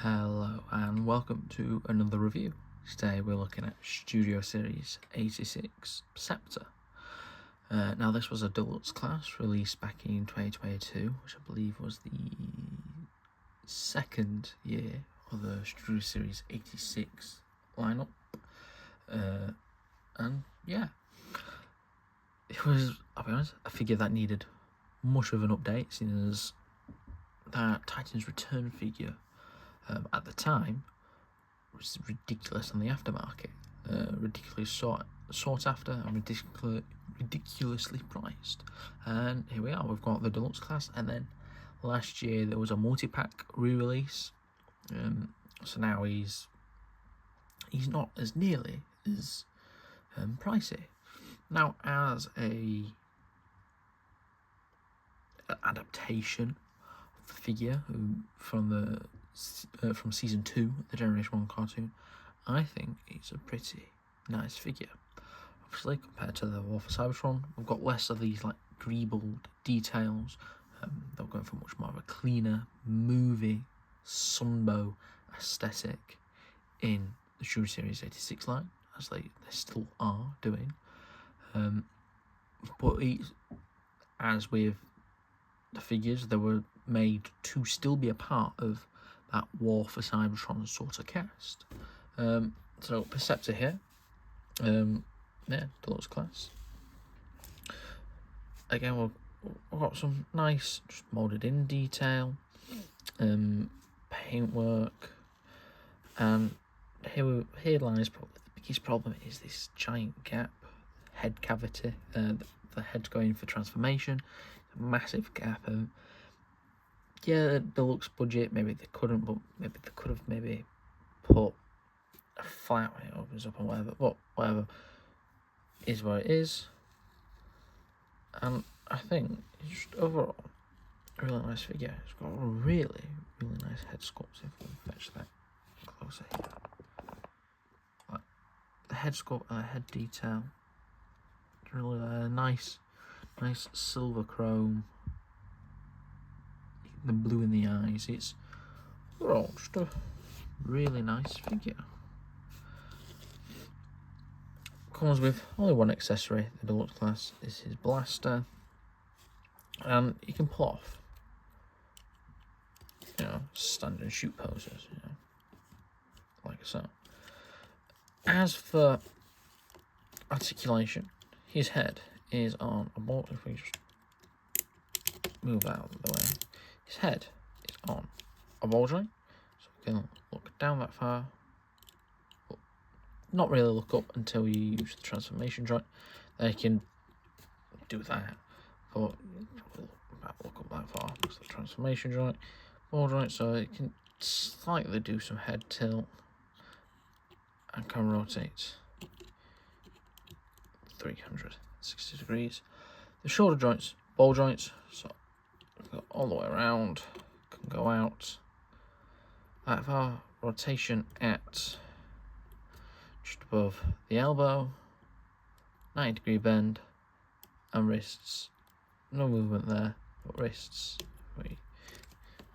Hello and welcome to another review. Today we're looking at Studio Series 86 Perceptor. Now this was a Deluxe class released back in 2022, which I believe was the second year of the Studio Series 86 lineup. And yeah, it was, I'll be honest, a figure that needed much of an update, seeing as that Titan's Return figure at the time was ridiculous on the aftermarket, ridiculously sought after and ridiculously priced. And here we are, we've got the Deluxe class, and then last year there was a multi-pack re-release, so now he's not as nearly as pricey. Now, as a adaptation of the figure from season 2, the Generation 1 cartoon, I think it's a pretty nice figure. Obviously, compared to the War for Cybertron, we've got less of these like greebled details. They're going for much more of a cleaner movie Sunbow aesthetic in the Studio Series 86 line, as they still are doing. But as with the figures, they were made to still be a part of that War for Cybertron sort of cast. So Perceptor here, Deluxe class. Again, we've got some nice, just moulded in detail, paintwork, and here lies probably the biggest problem is this giant gap, head cavity. The head's going for transformation, a massive gap. Yeah, Deluxe budget, maybe they couldn't, but maybe they could have put a flat when it opens up and whatever, but whatever is what it is. And I think it's just overall a really nice figure. It's got a really, really nice head sculpt. If we can fetch that closer here. Like the head sculpt and the head detail. It's really nice silver chrome. The blue in the eyes. It's overall just a really nice figure. Comes with only one accessory. The Deluxe class is his blaster, and you can pull off, stand and shoot poses, like so. As for articulation, his head is on a ball. If we just move out of the way, his head is on a ball joint, so we can look down that far, but not really look up until you use the transformation joint. Then you can do that, but look up that far because the transformation joint, ball joint, so it can slightly do some head tilt and can rotate 360 degrees. The shoulder joints, ball joints, so go all the way around, can go out that far, rotation at just above the elbow, 90-degree bend, and wrists, no movement there, but wrists, due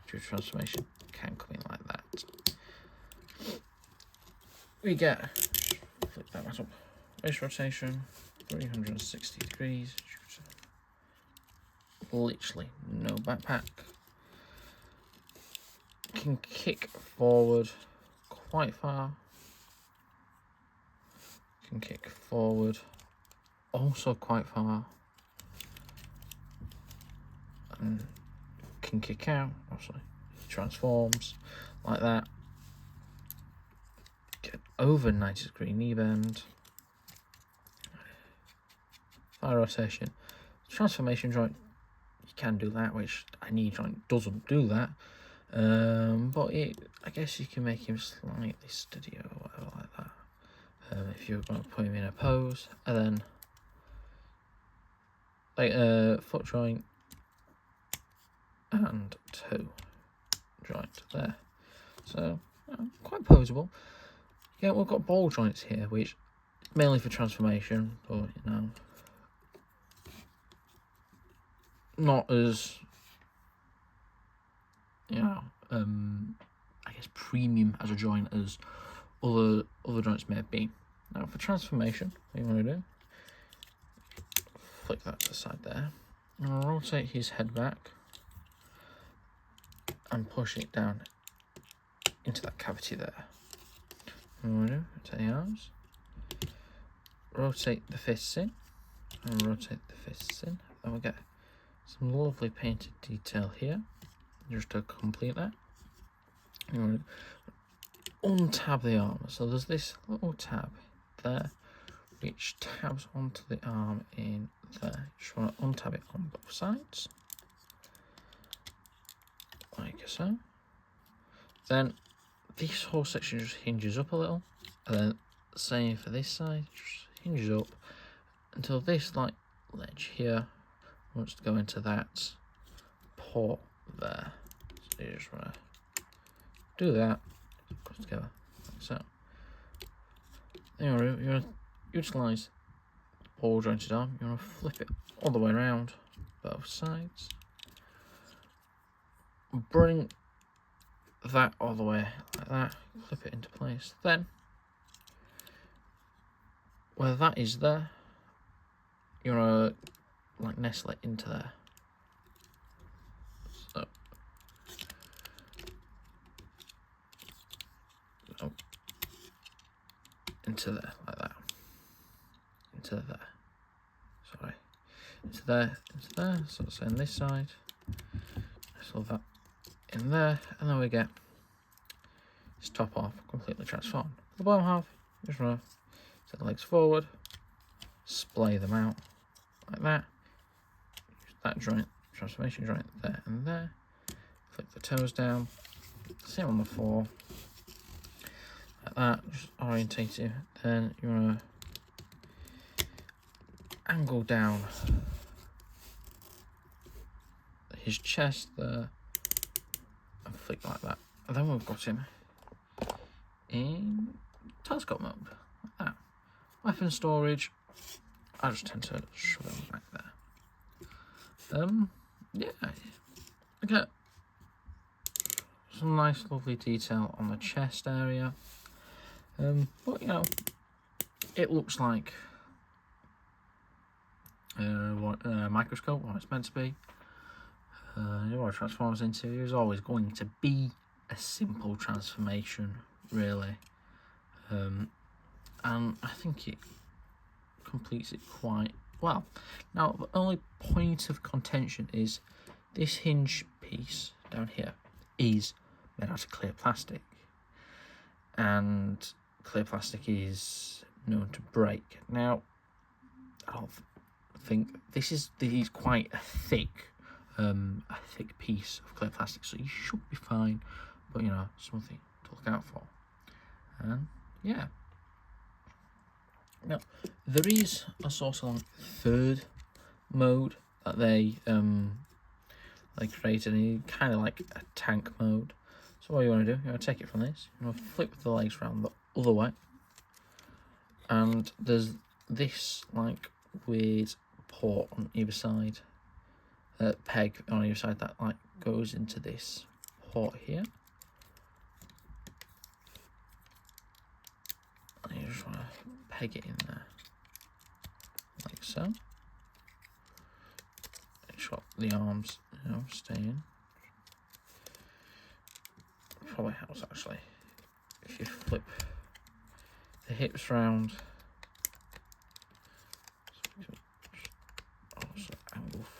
to transformation, can come in like that. We get, flip that back up, wrist rotation, 360 degrees, literally no backpack. Can kick forward quite far. Can kick forward also quite far. And can kick out, obviously. Transforms like that. Get over 90-degree knee bend. Thigh rotation. Transformation joint, you can do that, which a knee joint doesn't do that. But I guess you can make him slightly steadier or whatever like that. If you're going to put him in a pose, and then like foot joint and toe joint there, so quite poseable. Yeah, we've got ball joints here, which mainly for transformation, but not as I guess, premium as a joint as other joints may have been. Now for transformation, what you want to do, flick that to the side there, and rotate his head back and push it down into that cavity there. And what we do, rotate the arms, rotate the fists in, and rotate the fists in, and we get some lovely painted detail here. Just to complete that, you want to untab the arm. So there's this little tab there which tabs onto the arm in there. Just want to untab it on both sides, like so. Then this whole section just hinges up a little, and then same for this side, just hinges up until this like ledge here wants to go into that port there. So you just want to do that, put it together like so. You want to utilise the ball jointed arm, you want to flip it all the way around both sides, bring that all the way like that, flip it into place. Then where that is there, you want to like nestle it into there. So into there like that, into there, sorry, into there, into there. So it's on this side, nestle that in there, and then we get this top half completely transformed. The bottom half, you just want to set the legs forward, splay them out like that. Use that joint, transformation joint there and there. Flick the toes down, same on the floor, like that. Just orientate it. Then you want to angle down his chest there and flick like that. And then we've got him in telescope mode, like that. Weapon storage, I just tend to shove them back there. Yeah, okay. Some nice lovely detail on the chest area. But you know, it looks like what a microscope, what it's meant to be. What it transforms into is always going to be a simple transformation, really. And I think it completes it quite well. Now, the only point of contention is this hinge piece down here is made out of clear plastic, and clear plastic is known to break. Now, I don't think this is quite a thick piece of clear plastic, so you should be fine. But you know, something to look out for. And yeah. Now, there is a sort of like third mode that they created, and kind of like a tank mode. So what you want to do, you want to take it from this, you want to flip the legs around the other way, and there's this like weird port on either side, peg on either side that like goes into this port here. And you just want to peg it in there, like so. Make sure the arms, you know, stay in. Probably helps actually if you flip the hips round.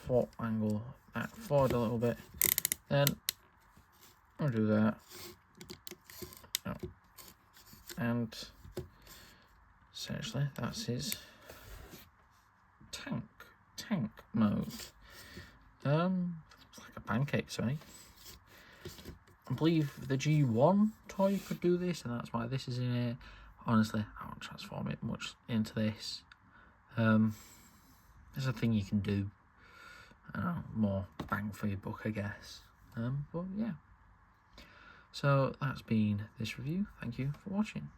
So angle that forward a little bit. Then I'll do that. Oh. And essentially that's his tank mode. It's like a pancake, sorry. I believe the G1 toy could do this, and that's why this is in here. Honestly, I won't transform it much into this. There's a thing you can do. More bang for your buck, I guess. But yeah. So that's been this review. Thank you for watching.